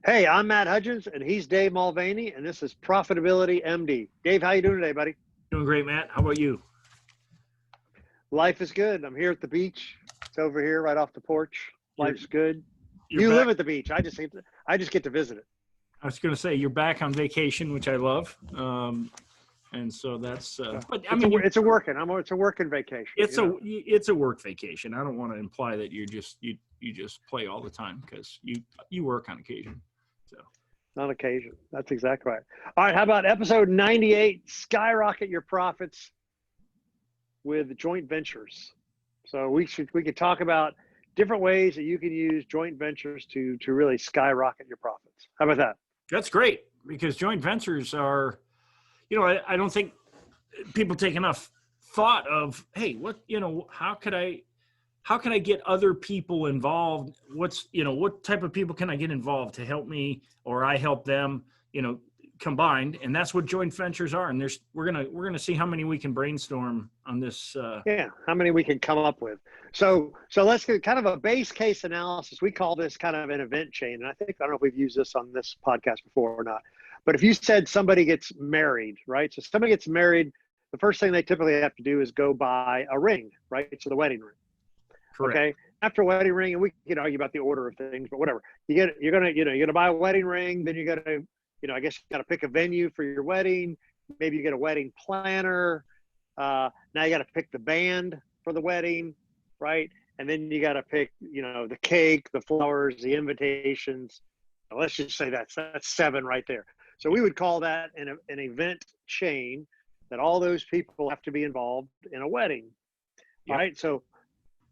Hey, I'm Matt Hudgens, and he's Dave Mulvaney, and this is Profitability MD. Dave, how you doing today, buddy? Doing great, Matt. How about you? Life is good. I'm here at the beach. It's over here, right off the porch. Life's good. You're You back. live at the beach. I just get to visit it. I was going to say you're back on vacation, which I love, and so that's. But I mean, It's a working vacation. it's a work vacation. I don't want to imply that you just play all the time because you work on occasion. So On occasion. That's exactly right. All right. How about episode 98? Skyrocket your profits with joint ventures. So we could talk about different ways that you can use joint ventures to really skyrocket your profits. How about that? that's great because joint ventures are, I don't think people take enough thought of, hey, how could I get other people involved? What type of people can I get involved to help me or I help them, combined? And that's what joint ventures are. And we're going to see how many we can brainstorm on this. How many we can come up with. So let's get kind of a base case analysis. We call this kind of an event chain. And I don't know if we've used this on this podcast before or not, but if you said somebody gets married, right? So somebody gets married, the first thing they typically have to do is go buy a ring, right? So the wedding ring. Correct. Okay. After a wedding ring, and we can argue about the order of things, but whatever. You're gonna buy a wedding ring, then you gotta, I guess you gotta pick a venue for your wedding. Maybe you get a wedding planner. Now you gotta pick the band for the wedding, right? And then you gotta pick, the cake, the flowers, the invitations. Let's just say that's 7 right there. So we would call that an event chain that all those people have to be involved in a wedding, Yep. right? So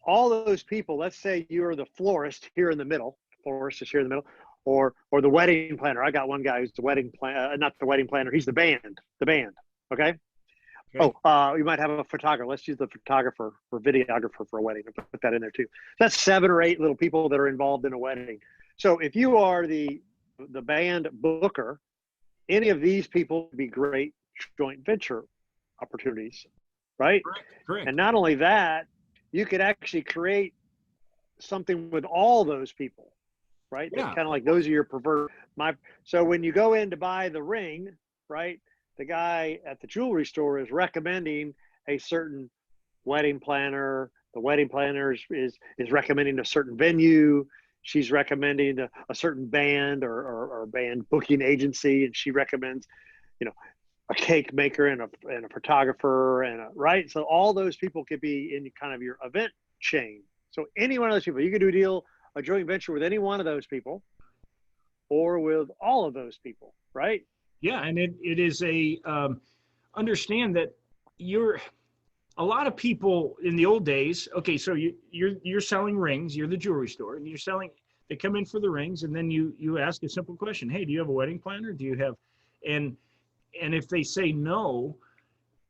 all those people, let's say you're the florist here in the middle, or the wedding planner. I got one guy who's the wedding plan, not the wedding planner. He's the band. Okay. Okay. You might have a photographer. Let's use the photographer or videographer for a wedding. I'll put that in there too. That's 7 or 8 little people that are involved in a wedding. So if you are the band booker, any of these people would be great joint venture opportunities, right? Correct. And not only that, you could actually create something with all those people, right? Yeah. Kind of like those are your preferred. So when you go in to buy the ring, right, the guy at the jewelry store is recommending a certain wedding planner. The wedding planner is recommending a certain venue. She's recommending a certain band or band booking agency, and she recommends, a cake maker and a photographer right. So all those people could be in kind of your event chain. So any one of those people, you could do a joint venture with any one of those people or with all of those people, right? Yeah. And it is understand that a lot of people in the old days. Okay. So you're selling rings, you're the jewelry store and they come in for the rings. And then you ask a simple question. Hey, do you have a wedding planner? Do you have, and if they say no,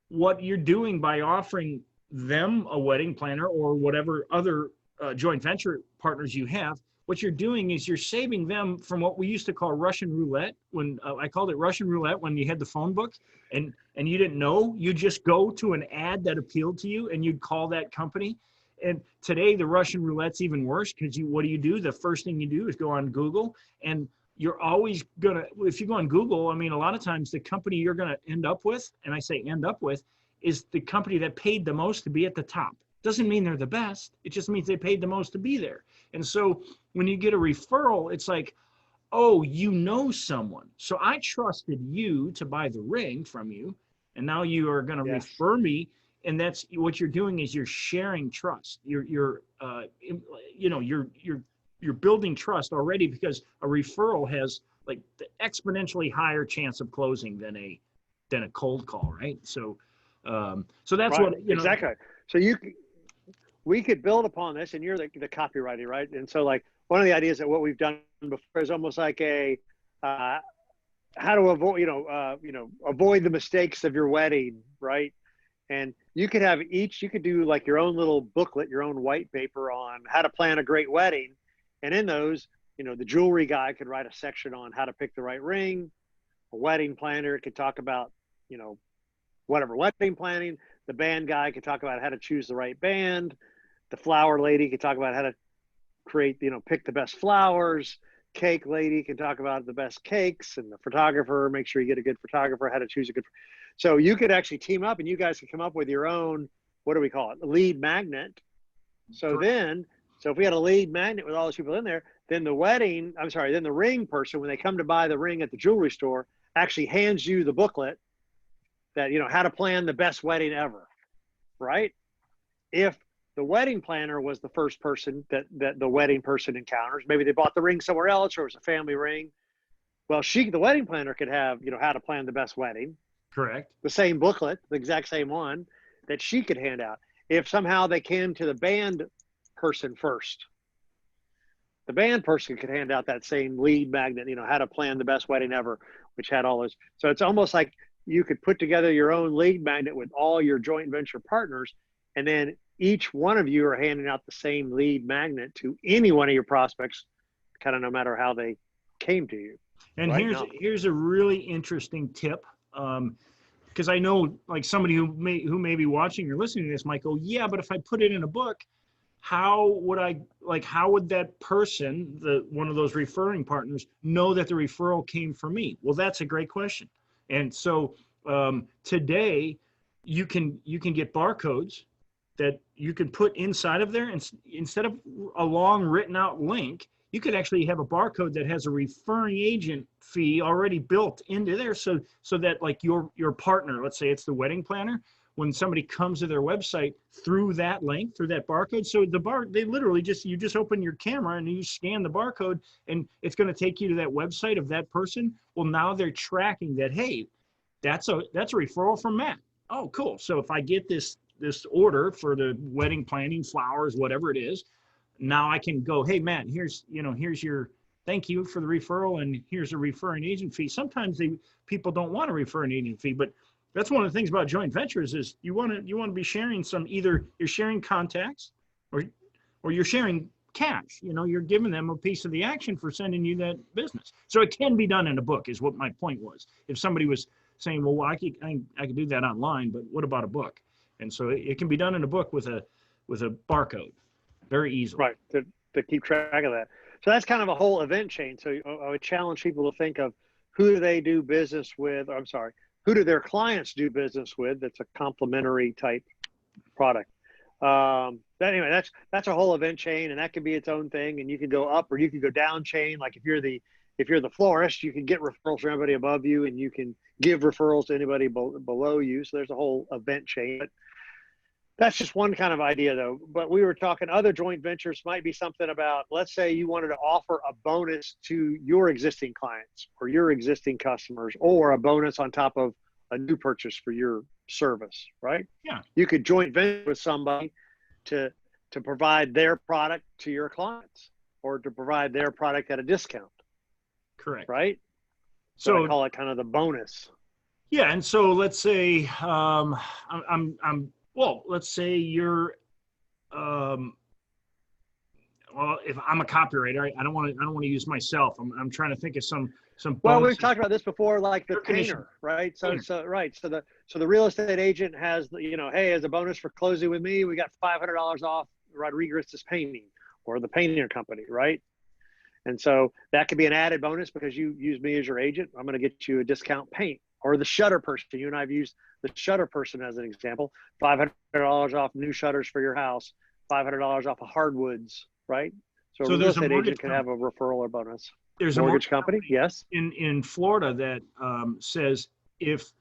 what you're doing by offering them a wedding planner or whatever other joint venture partners you have, what you're doing is you're saving them from what we used to call Russian roulette. When I called it Russian roulette when you had the phone book and you didn't know, you just go to an ad that appealed to you and you'd call that company. And today the Russian roulette's even worse because what do? The first thing you do is go on Google, and you're always if you go on Google, I mean, a lot of times the company you're gonna end up with, and I say end up with, is the company that paid the most to be at the top. Doesn't mean they're the best. It just means they paid the most to be there. And so when you get a referral, it's like, oh, someone. So I trusted you to buy the ring from you, and now you are going to refer me. And that's what you're doing is you're sharing trust. You're building trust already because a referral has like the exponentially higher chance of closing than a cold call, right? So that's right. What exactly. So we could build upon this, and you're the copywriter, right? And so like one of the ideas that what we've done before is almost like a how to avoid avoid the mistakes of your wedding, right? And you could do like your own little booklet, your own white paper on how to plan a great wedding. And in those, the jewelry guy could write a section on how to pick the right ring. A wedding planner could talk about, whatever wedding planning. The band guy could talk about how to choose the right band. The flower lady could talk about how to create, pick the best flowers. cake lady can talk about the best cakes, and the photographer, make sure you get a good photographer, how to choose a good. So you could actually team up and you guys could come up with your own, what do we call it? Lead magnet. So then, so if we had a lead magnet with all those people in there, then the ring person, when they come to buy the ring at the jewelry store, actually hands you the booklet that, how to plan the best wedding ever, right? If the wedding planner was the first person that the wedding person encounters, maybe they bought the ring somewhere else or it was a family ring. Well, the wedding planner could have, how to plan the best wedding. Correct. The same booklet, the exact same one that she could hand out. If somehow they came to the band person first, the band person could hand out that same lead magnet, how to plan the best wedding ever, which had all those. So it's almost like you could put together your own lead magnet with all your joint venture partners, and then each one of you are handing out the same lead magnet to any one of your prospects, kind of no matter how they came to you. And here's a really interesting tip, because I know like somebody who may be watching or listening to this might go, yeah, but if I put it in a book, how would that person, one of those referring partners, know that the referral came from me? Well, that's a great question. And so today you can get barcodes that you can put inside of there, and instead of a long written out link, you could actually have a barcode that has a referring agent fee already built into there, so that like your partner, let's say it's the wedding planner, when somebody comes to their website through that link, through that barcode, so they literally you just open your camera and you scan the barcode and it's going to take you to that website of that person. Well, now they're tracking that, hey, that's a referral from Matt. Oh, cool. So if I get this order for the wedding planning, flowers, whatever it is, now I can go, hey, Matt, here's your thank you for the referral, and here's a referring agent fee. Sometimes people don't want to refer an agent fee, but that's one of the things about joint ventures is you want to be sharing either you're sharing contacts or you're sharing cash. You're giving them a piece of the action for sending you that business. So it can be done in a book is what my point was. If somebody was saying, well, I could do that online, but what about a book? And so it can be done in a book with a barcode very easily. Right, to keep track of that. So that's kind of a whole event chain. So I would challenge people to think of who do they do business with, who do their clients do business with that's a complementary type product. Anyway, that's a whole event chain, and that can be its own thing, and you can go up or you can go down chain. Like if you're the florist, you can get referrals from everybody above you, and you can give referrals to anybody below you. So there's a whole event chain. But that's just one kind of idea, though. But we were talking other joint ventures might be something about, let's say you wanted to offer a bonus to your existing clients or your existing customers, or a bonus on top of a new purchase for your service, right? Yeah. You could joint venture with somebody to provide their product to your clients, or to provide their product at a discount. Correct. Right? So I call it kind of the bonus. Yeah. And so let's say let's say you're, if I'm a copywriter, I don't want to use myself. I'm trying to think of some. Well, we've talked about this before, like the painter, right? So the real estate agent has, hey, as a bonus for closing with me, we got $500 off Rodriguez's painting, or the painter company, right? And so that could be an added bonus because you use me as your agent. I'm going to get you a discount paint. Or the shutter person. You and I have used the shutter person as an example. $500 off new shutters for your house. $500 off of hardwoods, right? So a real estate agent can have a referral or bonus. There's mortgage company, yes. In Florida that says if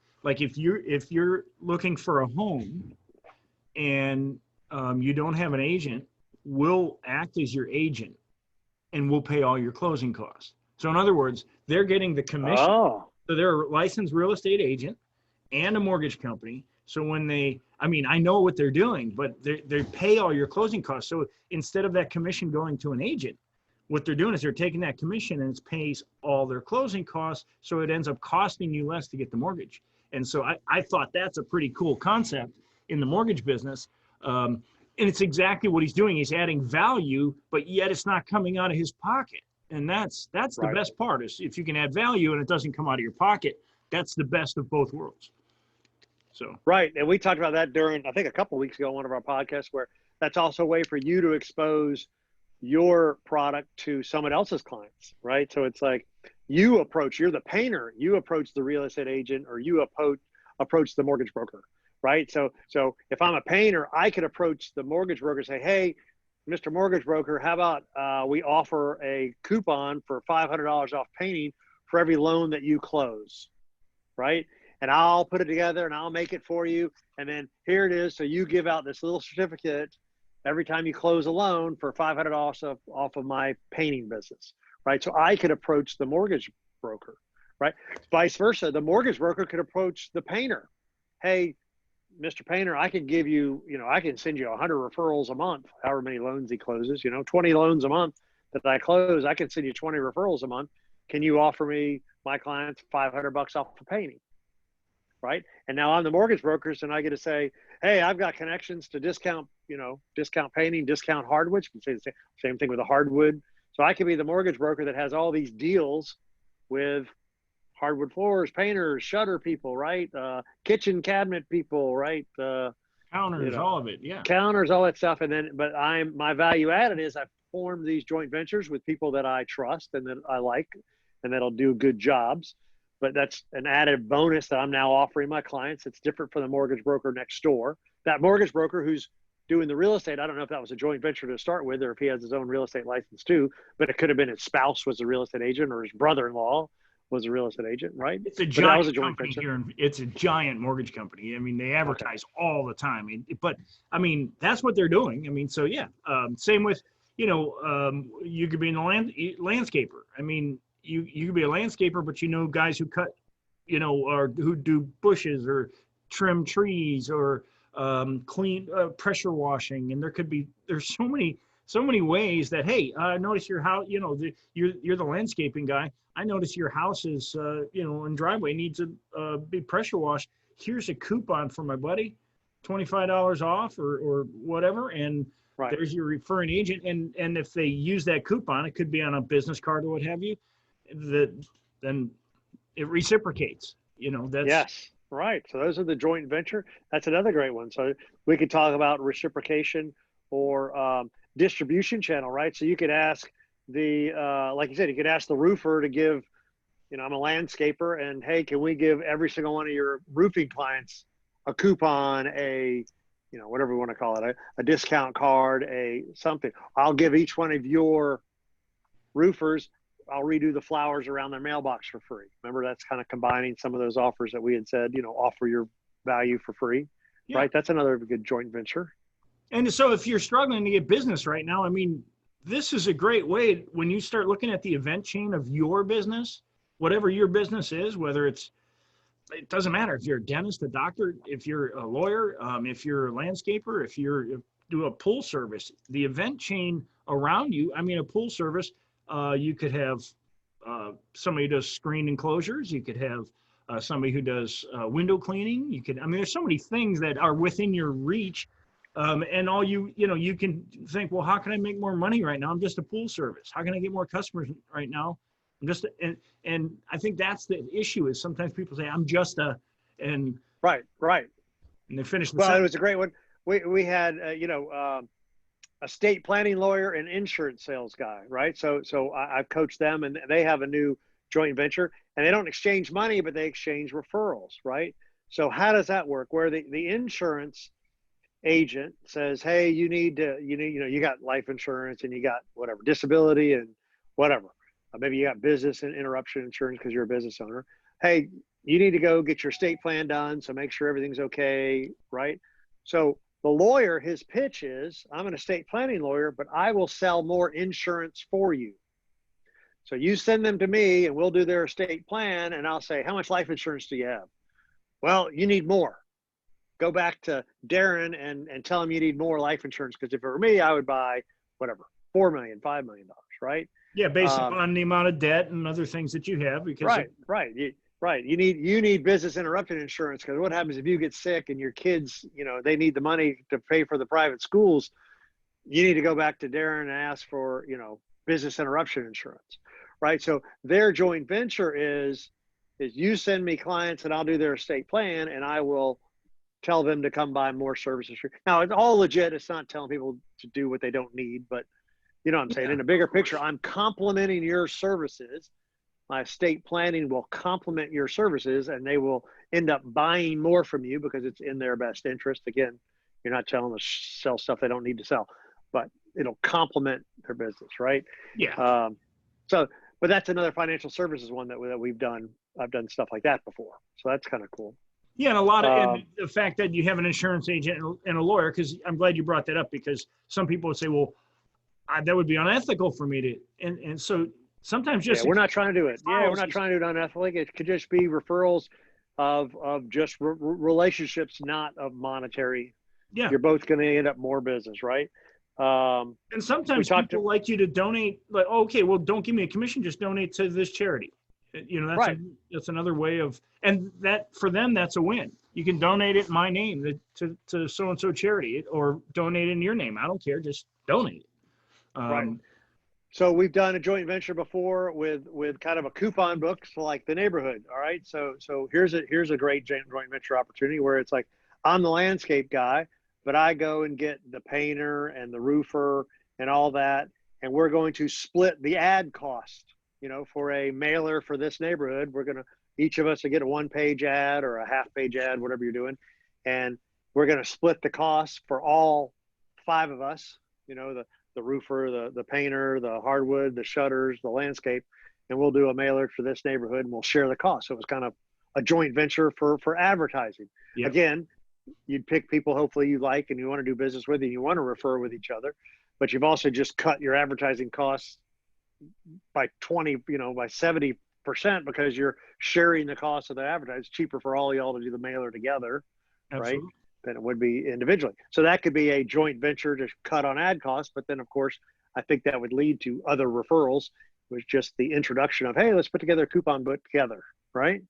you're looking for a home and you don't have an agent, we'll act as your agent and we'll pay all your closing costs. So in other words, they're getting the commission. Oh. So they're a licensed real estate agent and a mortgage company. So when I know what they're doing, but they pay all your closing costs. So instead of that commission going to an agent, what they're doing is they're taking that commission and it pays all their closing costs. So it ends up costing you less to get the mortgage. And so I thought that's a pretty cool concept in the mortgage business. And it's exactly what he's doing. He's adding value, but yet it's not coming out of his pocket. And that's the best part, is if you can add value and it doesn't come out of your pocket, that's the best of both worlds. So right. And we talked about that during, I think, a couple of weeks ago on one of our podcasts, where that's also a way for you to expose your product to someone else's clients, right? So it's like you're the painter, you approach the real estate agent, or you approach the mortgage broker, right? So if I'm a painter, I could approach the mortgage broker and say, hey, Mr. Mortgage Broker, how about we offer a coupon for $500 off painting for every loan that you close, right? And I'll put it together and I'll make it for you. And then here it is. So you give out this little certificate every time you close a loan for $500 off of my painting business, right? So I could approach the mortgage broker, right? Vice versa. The mortgage broker could approach the painter. Hey, Mr. Painter, I can give you, I can send you 100 referrals a month, however many loans he closes, 20 loans a month that I close, I can send you 20 referrals a month. Can you offer me, my clients, $500 off for painting? Right. And now I'm the mortgage brokers and I get to say, hey, I've got connections to discount painting, discount hardwood. You can say the same thing with a hardwood. So I could be the mortgage broker that has all these deals with hardwood floors, painters, shutter people, right? Kitchen cabinet people, right? Counters, all of it, yeah. Counters, all that stuff. And then, but my value added is I form these joint ventures with people that I trust and that I like and that'll do good jobs. But that's an added bonus that I'm now offering my clients. It's different from the mortgage broker next door. That mortgage broker who's doing the real estate, I don't know if that was a joint venture to start with or if he has his own real estate license too, but it could have been his spouse was a real estate agent or his brother-in-law was a real estate agent, right? It's a giant company here. It's a giant mortgage company. I mean, they advertise all the time. But I mean, that's what they're doing. I mean, so yeah. Same with, you could be a landscaper. I mean, you could be a landscaper, but guys who cut, or who do bushes or trim trees or clean pressure washing, and there's so many ways that, hey, I notice your house, you're the landscaping guy. I notice your house is, and driveway needs a be pressure washed. Here's a coupon for my buddy, $25 off or whatever. And right. There's your referring agent. And if they use that coupon, it could be on a business card or what have you, then it reciprocates, that's. Yes. Right. So those are the joint venture. That's another great one. So we could talk about reciprocation or distribution channel, right? So you could ask like you said, you could ask the roofer to give, I'm a landscaper and hey, can we give every single one of your roofing clients a coupon, whatever we want to call it, a discount card, something. I'll give each one of your roofers, I'll redo the flowers around their mailbox for free. Remember, that's kind of combining some of those offers that we had said, offer your value for free, yeah. Right? That's another good joint venture. And so if you're struggling to get business right now, I mean, this is a great way when you start looking at the event chain of your business, whatever your business is, whether it doesn't matter if you're a dentist, a doctor, if you're a lawyer, if you're a landscaper, if you do a pool service, the event chain around you, I mean, a pool service, you could have somebody who does screen enclosures. You could have somebody who does window cleaning. There's so many things that are within your reach. And all you can think, well, how can I make more money right now? I'm just a pool service. How can I get more customers right now? And I think that's the issue is sometimes people say, I'm just right. And they finish. Well, it was a great one. We had, estate planning lawyer and insurance sales guy, right? So I've coached them and they have a new joint venture and they don't exchange money, but they exchange referrals, right? So how does that work? Where the insurance agent says, hey, you got life insurance and you got whatever, disability and whatever. Maybe you got business and interruption insurance because you're a business owner. Hey, you need to go get your estate plan done. So make sure everything's okay, right? So the lawyer, his pitch is, I'm an estate planning lawyer, but I will sell more insurance for you. So you send them to me and we'll do their estate plan. And I'll say, how much life insurance do you have? Well, you need more. Go back to Darren and tell him you need more life insurance. Because if it were me, I would buy whatever, $4 million, $5 million, right? Yeah, based on the amount of debt and other things that you have. Because Right. You need business interruption insurance because what happens if you get sick and your kids, they need the money to pay for the private schools. You need to go back to Darren and ask for, business interruption insurance, right? So their joint venture is you send me clients and I'll do their estate plan and I will tell them to come buy more services. Now it's all legit. It's not telling people to do what they don't need, but You know what I'm saying? In a bigger picture, I'm complementing your services. My estate planning will complement your services, and they will end up buying more from you because it's in their best interest. Again, you're not telling them to sell stuff they don't need to sell, but it'll complement their business, right? Yeah. So, but that's another financial services one that we've done. I've done stuff like that before, so that's kind of cool. Yeah, and a lot of and the fact that you have an insurance agent and a lawyer, because I'm glad you brought that up, because some people would say, well, that would be unethical for me to, and so sometimes just we're not trying to do it. Yeah, we're not trying to do it unethically. It could just be referrals of just relationships, not of monetary. Yeah, you're both going to end up more business, right? And sometimes people like you to donate, like, oh, okay, well, don't give me a commission, just donate to this charity. You know, that's right. That's another way of, and that for them, that's a win. You can donate it in my name to so-and-so charity, or donate in your name. I don't care, just donate it. Right. So we've done a joint venture before with kind of a coupon book, so like the neighborhood. All right. So here's a great joint venture opportunity where it's like, I'm the landscape guy, but I go and get the painter and the roofer and all that, and we're going to split the ad cost. You know, for a mailer for this neighborhood, we're going to, each of us will get a 1-page ad or a half-page ad, whatever you're doing. And we're going to split the cost for all 5 of us, you know, the roofer, the painter, the hardwood, the shutters, the landscape, and we'll do a mailer for this neighborhood and we'll share the cost. So it was kind of a joint venture for advertising. Yep. Again, you'd pick people hopefully you like and you want to do business with and you want to refer with each other, but you've also just cut your advertising costs by 20, by 70% because you're sharing the cost of the advertising. It's cheaper for all y'all to do the mailer together, Absolutely. Right? Than it would be individually. So that could be a joint venture to cut on ad costs. But then, of course, I think that would lead to other referrals, with just the introduction of, hey, let's put together a coupon book together, right?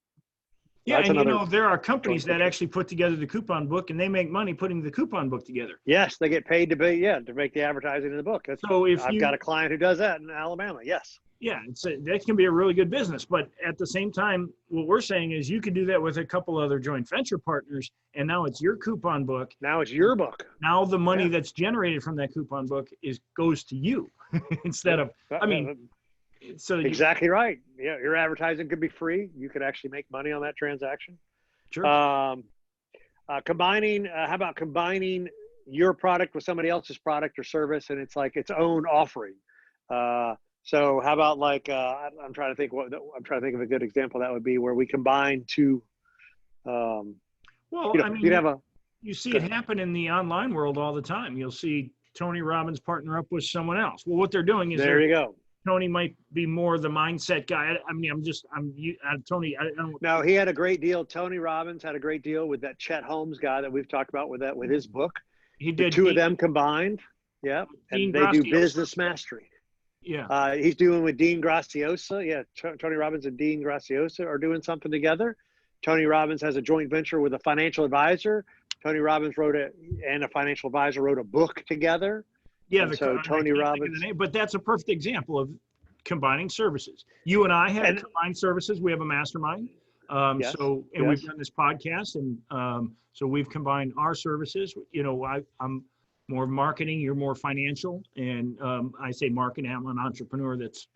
Yeah, and there are companies that actually put together the coupon book, and they make money putting the coupon book together. Yes, they get paid to make the advertising in the book. So I've got a client who does that in Alabama. Yes. Yeah, that can be a really good business. But at the same time, what we're saying is you can do that with a couple other joint venture partners, and now it's your coupon book. Now it's your book. Now the money that's generated from that coupon book goes to you instead of, So exactly right. Yeah, your advertising could be free. You could actually make money on that transaction. Sure. How about combining your product with somebody else's product or service, and it's like its own offering? So how about I'm trying to think of a good example that would be where we combine two. You see it happen in the online world all the time. You'll see Tony Robbins partner up with someone else. Well, what they're doing is there you go. Tony might be more the mindset guy. Tony. No, he had a great deal. Tony Robbins had a great deal with that Chet Holmes guy that we've talked about with his book. He did. The two of them combined. Yeah. And they do business mastery. Yeah. He's doing with Dean Graciosa. Yeah. Tony Robbins and Dean Graciosa are doing something together. Tony Robbins has a joint venture with a financial advisor. Tony Robbins and a financial advisor wrote a book together. Yeah, so Tony Robbins. But that's a perfect example of combining services. You and I have combined services. We have a mastermind. Yes. We've done this podcast, and so we've combined our services. I'm more marketing, you're more financial, and I say marketing. I'm an entrepreneur that's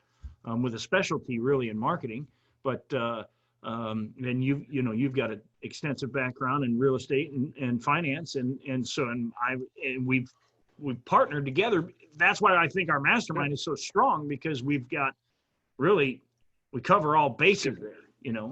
with a specialty really in marketing, but then you've got an extensive background in real estate and finance, and we've partnered together. That's why I think our mastermind is so strong, because we cover all bases there,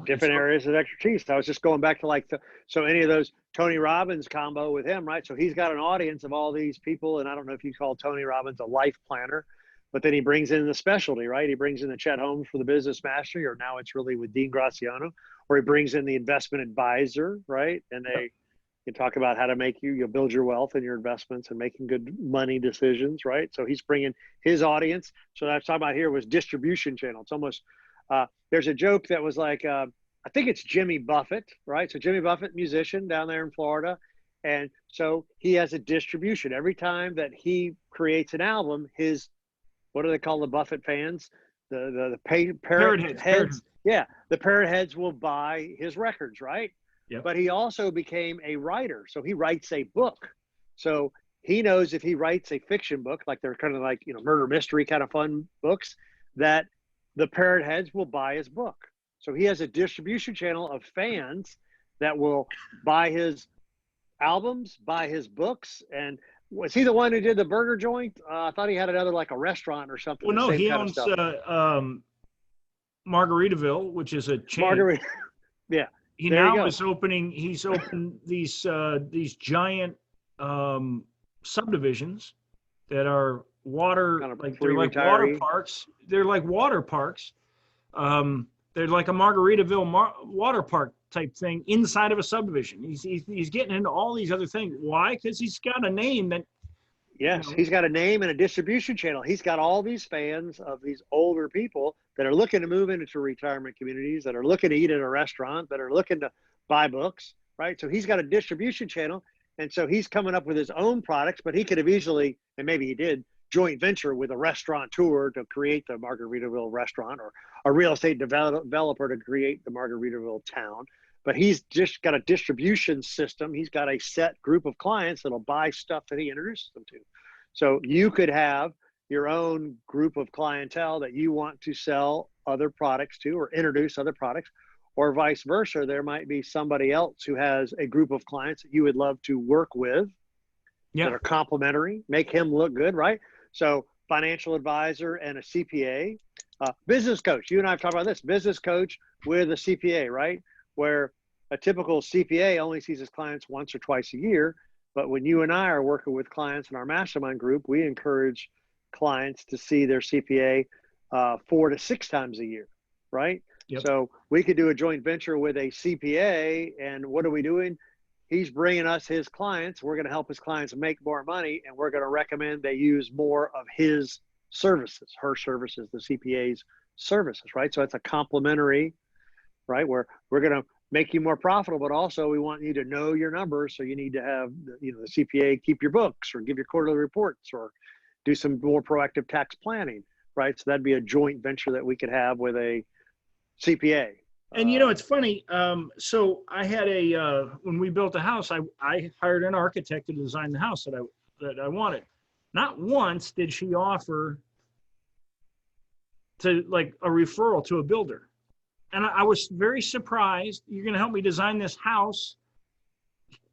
different areas of expertise. I was just going back to so any of those Tony Robbins combo with him, right? So he's got an audience of all these people. And I don't know if you call Tony Robbins a life planner, but then he brings in the specialty, right? He brings in the Chet Holmes for the business mastery, or now it's really with Dean Graciano, or he brings in the investment advisor, right? And you talk about how to you'll build your wealth and your investments and making good money decisions, right? So he's bringing his audience. So what I was talking about here was distribution channel. It's almost, there's a joke that was like, I think it's Jimmy Buffett, right? So Jimmy Buffett, musician down there in Florida. And so he has a distribution. Every time that he creates an album, what do they call the Buffett fans? The parrot heads. Yeah, the parrot heads will buy his records, right? Yep. But he also became a writer. So he writes a book. So he knows if he writes a fiction book, like they're kind of like, murder mystery kind of fun books, that the parent heads will buy his book. So he has a distribution channel of fans that will buy his albums, buy his books. And was he the one who did the burger joint? I thought he had another, like a restaurant or something. Well, the no, same he kind owns of stuff. Margaritaville, which is a chain. Margarita. Yeah. He There you now go. is opening. He's opened these giant subdivisions that are water, Kind of like they're like water pre-retiree. parks. They're like water parks. They're like a Margaritaville water park type thing inside of a subdivision. He's getting into all these other things. Why? Because he's got a name that. Yes, he's got a name and a distribution channel. He's got all these fans of these older people that are looking to move into retirement communities, that are looking to eat at a restaurant, that are looking to buy books, right? So he's got a distribution channel. And so he's coming up with his own products, but he could have easily, and maybe he did, joint venture with a restaurateur to create the Margaritaville restaurant, or a real estate developer to create the Margaritaville town. But he's just got a distribution system. He's got a set group of clients that'll buy stuff that he introduces them to. So you could have your own group of clientele that you want to sell other products to, or introduce other products, or vice versa. There might be somebody else who has a group of clients that you would love to work with, that are complementary, make him look good, right? So financial advisor and a CPA, business coach. You and I have talked about this, business coach with a CPA, right? Where a typical CPA only sees his clients once or twice a year. But when you and I are working with clients in our mastermind group, we encourage clients to see their CPA 4 to 6 times a year, right? Yep. So we could do a joint venture with a CPA, and what are we doing? He's bringing us his clients. We're going to help his clients make more money, and we're going to recommend they use more of his services, her services, the CPA's services, right? So it's a complementary, right? Where we're going to make you more profitable, but also we want you to know your numbers. So you need to have, the CPA keep your books, or give your quarterly reports, or do some more proactive tax planning, right? So that'd be a joint venture that we could have with a CPA. And it's funny. So I had when we built the house, I hired an architect to design the house that I wanted. Not once did she offer to, like, a referral to a builder. And I was very surprised. You're going to help me design this house.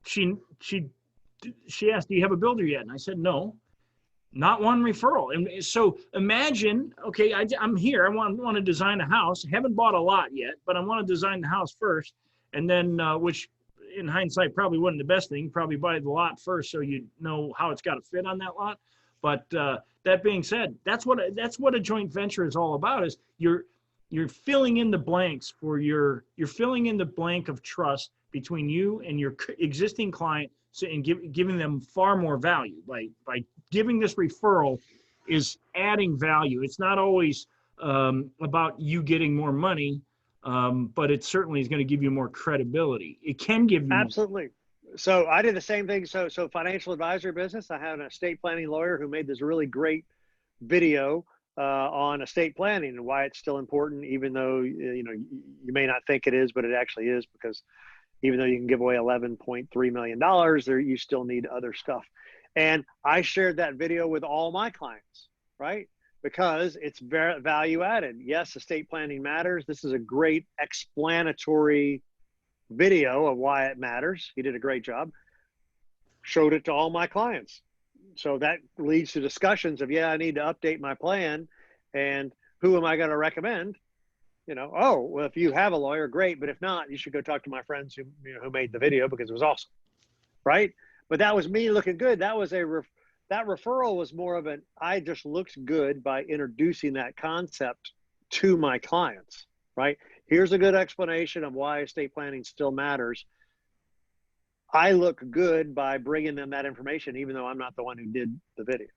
She asked, do you have a builder yet? And I said, no, not one referral. And so imagine, okay, I'm here. I want to design a house. I haven't bought a lot yet, but I want to design the house first. And then, which in hindsight probably wasn't the best thing. Probably buy the lot first so you know how it's got to fit on that lot. But that being said, that's what a joint venture is all about. Is you're filling in the blanks for you're filling in the blank of trust between you and your existing client, and giving them far more value by giving this referral is adding value. It's not always about you getting more money, but it certainly is going to give you more credibility. It can give you absolutely. So I did the same thing. So financial advisory business. I had an estate planning lawyer who made this really great video on estate planning and why it's still important, even though you may not think it is, but it actually is, because even though you can give away $11.3 million, you still need other stuff. And I shared that video with all my clients, right? Because it's very value added. Yes, estate planning matters. This is a great explanatory video of why it matters. He did a great job. Showed it to all my clients. So that leads to discussions of, I need to update my plan, and who am I going to recommend? Oh, well, if you have a lawyer, great. But if not, you should go talk to my friends who made the video, because it was awesome. Right. But that was me looking good. That was that referral was more of I just looked good by introducing that concept to my clients. Right. Here's a good explanation of why estate planning still matters. I look good by bringing them that information, even though I'm not the one who did the video.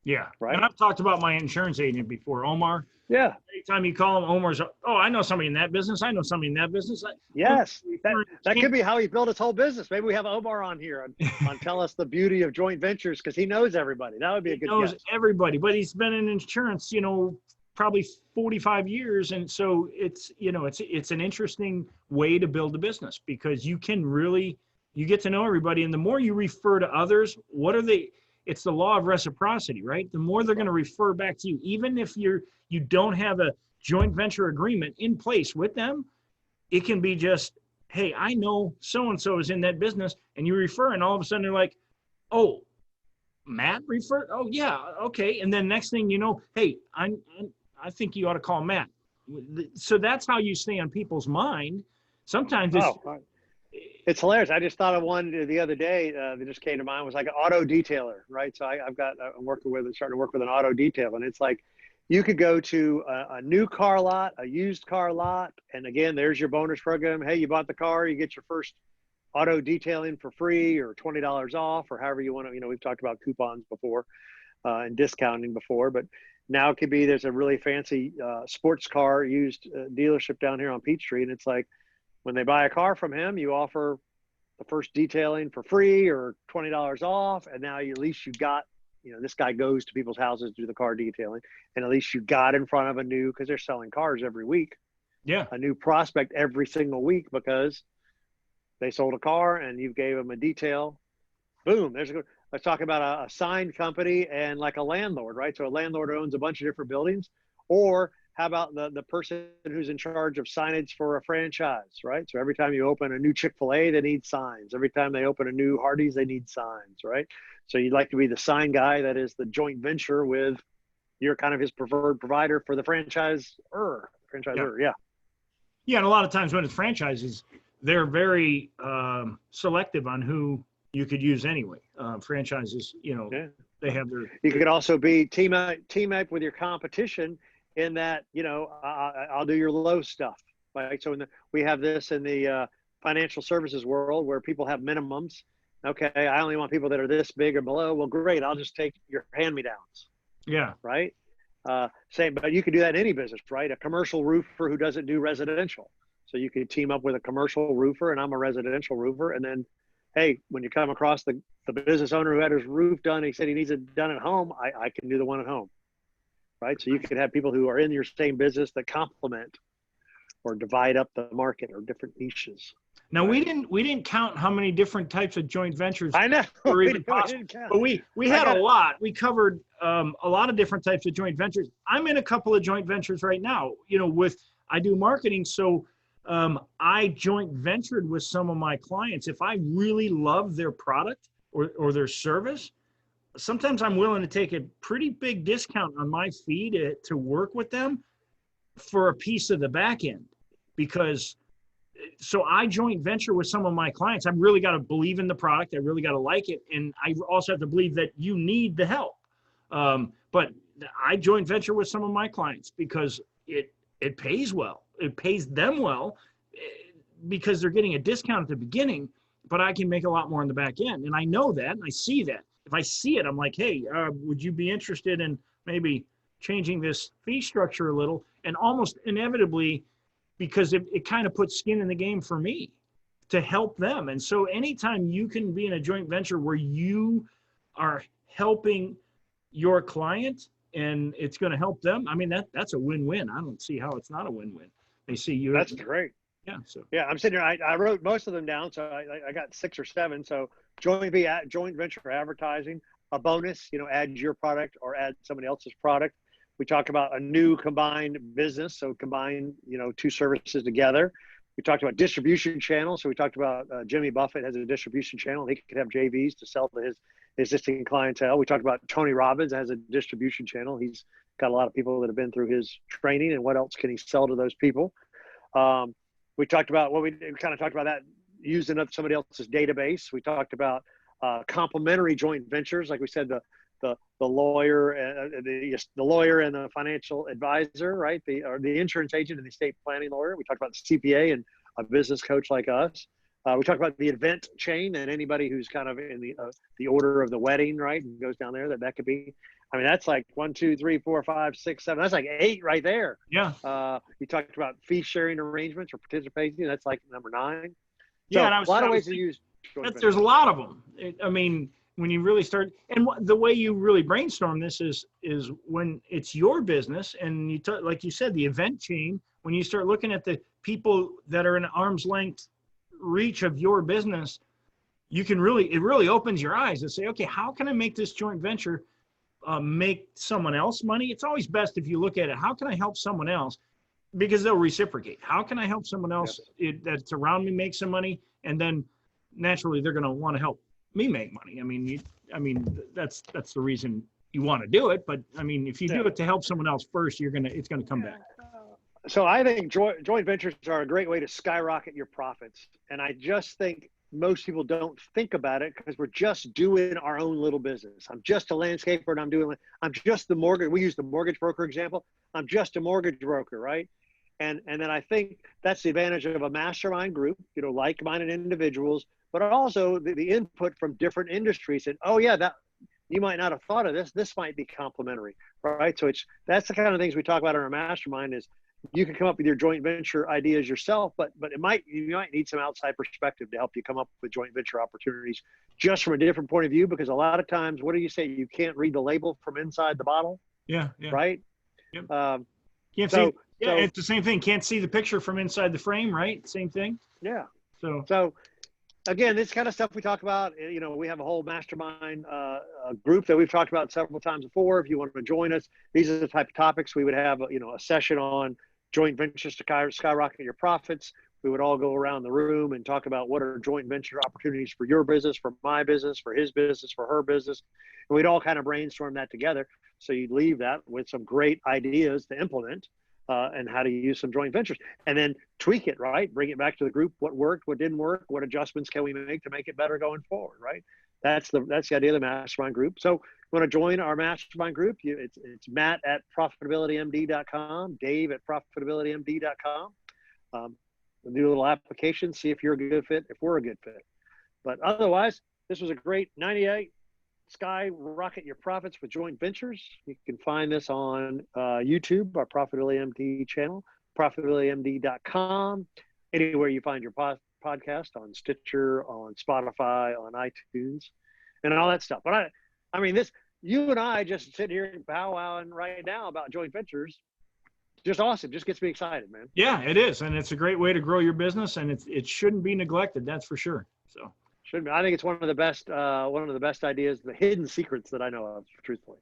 Yeah. Right. And I've talked about my insurance agent before, Omar. Yeah. Anytime you call him, Omar's, I know somebody in that business. I know somebody in that business. Yes. That could be how he built his whole business. Maybe we have Omar on here on tell us the beauty of joint ventures, because he knows everybody. That would be a good guess. He knows everybody, but he's been in insurance, probably 45 years. And so it's an interesting way to build a business, because you get to know everybody. And the more you refer to others, what are they, it's the law of reciprocity, right? The more they're going to refer back to you, even if you don't have a joint venture agreement in place with them, it can be just, hey, I know so-and-so is in that business, and you refer, and all of a sudden they're like, oh, Matt referred? Oh, yeah, okay. And then next thing you know, hey, I think you ought to call Matt. So that's how you stay on people's mind. Sometimes it's hilarious. I just thought of one the other day that just came to mind, was like an auto detailer, right? So I'm starting to work with an auto detail, and it's like, you could go to a new car lot, a used car lot, and again, there's your bonus program. Hey, you bought the car, you get your first auto detailing for free or $20 off, or however you want to, we've talked about coupons before and discounting before, but now it could be, there's a really fancy sports car used dealership down here on Peachtree. And it's like, when they buy a car from him, you offer the first detailing for free or $20 off. And now at least you got, this guy goes to people's houses to do the car detailing. And at least you got in front of because they're selling cars every week. Yeah. A new prospect every single week, because they sold a car and you gave them a detail. Boom. Let's talk about a sign company and like a landlord, right? So a landlord owns a bunch of different buildings. Or how about the person who's in charge of signage for a franchise, right? So every time you open a new Chick-fil-A, they need signs. Every time they open a new Hardee's, they need signs, right? So you'd like to be the sign guy that is the joint venture with, you're kind of his preferred provider for the franchisor. Yeah. Yeah, and a lot of times when it's franchises, they're very selective on who you could use anyway. Franchises, they have their. You could also be team up with your competition in that, I'll do your low stuff. Right. So we have this in the financial services world where people have minimums. Okay, I only want people that are this big or below. Well, great. I'll just take your hand-me-downs. Yeah. Right. Same, but you could do that in any business, right? A commercial roofer who doesn't do residential. So you could team up with a commercial roofer, and I'm a residential roofer. And then, hey, when you come across the business owner who had his roof done, he said he needs it done at home, I can do the one at home, right? So you could have people who are in your same business that complement or divide up the market or different niches. Now, right? we didn't count how many different types of joint ventures. I know. Were even possible, but we had a lot. We covered a lot of different types of joint ventures. I'm in a couple of joint ventures right now. I do marketing, so I joint ventured with some of my clients. If I really love their product or their service, sometimes I'm willing to take a pretty big discount on my fee to work with them for a piece of the back end, because so I joint venture with some of my clients. I've really got to believe in the product. I really got to like it. And I also have to believe that you need the help. But I joint venture with some of my clients because it pays well. It pays them well because they're getting a discount at the beginning, but I can make a lot more on the back end. And I know that, and I see that. If I see it, I'm like, hey, would you be interested in maybe changing this fee structure a little? And almost inevitably, because it kind of puts skin in the game for me to help them. And so anytime you can be in a joint venture where you are helping your client and it's going to help them, I mean, that's a win-win. I don't see how it's not a win-win. They see you. That's great. Yeah. So yeah, I'm sitting here. I wrote most of them down, so I got 6 or 7. So joint venture advertising, a bonus, add your product or add somebody else's product. We talked about a new combined business, so combine, 2 services together. We talked about distribution channels. So we talked about Jimmy Buffett has a distribution channel. He could have JVs to sell to his existing clientele. We talked about Tony Robbins has a distribution channel. He's got a lot of people that have been through his training, and what else can he sell to those people? We talked about we kind of talked about that using up somebody else's database. We talked about complementary joint ventures, like we said, the lawyer and the lawyer and the financial advisor, right? The insurance agent and the estate planning lawyer. We talked about the CPA and a business coach like us. We talked about the event chain and anybody who's kind of in the order of the wedding, right? And goes down there. That could be. I mean, that's like 1, 2, 3, 4, 5, 6, 7. That's like 8 right there. Yeah. You talked about fee sharing arrangements or participating. That's like number 9. So yeah, a lot of ways to use. There's a lot of them. I mean, when you really start, and the way you really brainstorm this is when it's your business, and like you said, the event chain. When you start looking at the people that are in arm's length reach of your business, you can really, it really opens your eyes and say, okay, how can I make this joint venture make someone else money? It's always best if you look at it, how can I help someone else? Because they'll reciprocate. How can I help someone else that's around me make some money? And then naturally they're going to want to help me make money. I mean, that's the reason you want to do it. But I mean, if you do it to help someone else first, it's going to come back. So I think joint ventures are a great way to skyrocket your profits. And I just think most people don't think about it because we're just doing our own little business. I'm just a landscaper and I'm just the mortgage. We use the mortgage broker example. I'm just a mortgage broker, right? And then I think that's the advantage of a mastermind group, like-minded individuals, but also the input from different industries. And, oh yeah, that you might not have thought of this. This might be complementary, right? So that's the kind of things we talk about in our mastermind is you can come up with your joint venture ideas yourself, but you might need some outside perspective to help you come up with joint venture opportunities just from a different point of view, because a lot of times, what do you say? You can't read the label from inside the bottle. Yeah. Right. Yep. It's the same thing. Can't see the picture from inside the frame, right? Same thing. Yeah. So again, this kind of stuff we talk about, we have a whole mastermind group that we've talked about several times before. If you want to join us, these are the type of topics we would have, a session on joint ventures to skyrocket your profits. We would all go around the room and talk about what are joint venture opportunities for your business, for my business, for his business, for her business. And we'd all kind of brainstorm that together. So you'd leave that with some great ideas to implement and how to use some joint ventures and then tweak it, right? Bring it back to the group. What worked, what didn't work, what adjustments can we make to make it better going forward, right? That's the idea of the mastermind group. So you want to join our mastermind group, it's Matt at profitabilitymd.com, Dave at profitabilitymd.com. We'll do a little application, see if you're a good fit, if we're a good fit. But otherwise, this was a great 98 Skyrocket Your Profits with Joint Ventures. You can find this on YouTube, our Profitability MD channel, profitabilitymd.com, anywhere you find your podcast, on Stitcher, on Spotify, on iTunes, and all that stuff. But I mean, you and I just sit here and powwowing right now about joint ventures. Just awesome. Just gets me excited, man. Yeah, it is. And it's a great way to grow your business, and it shouldn't be neglected. That's for sure. So shouldn't be. I think it's one of the best ideas, the hidden secrets that I know of, truthfully.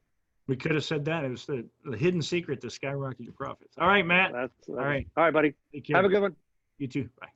We could have said that. It was the hidden secret to skyrocket your profits. All right, Matt. All right, buddy. Take care. Have a good one. You too. Bye.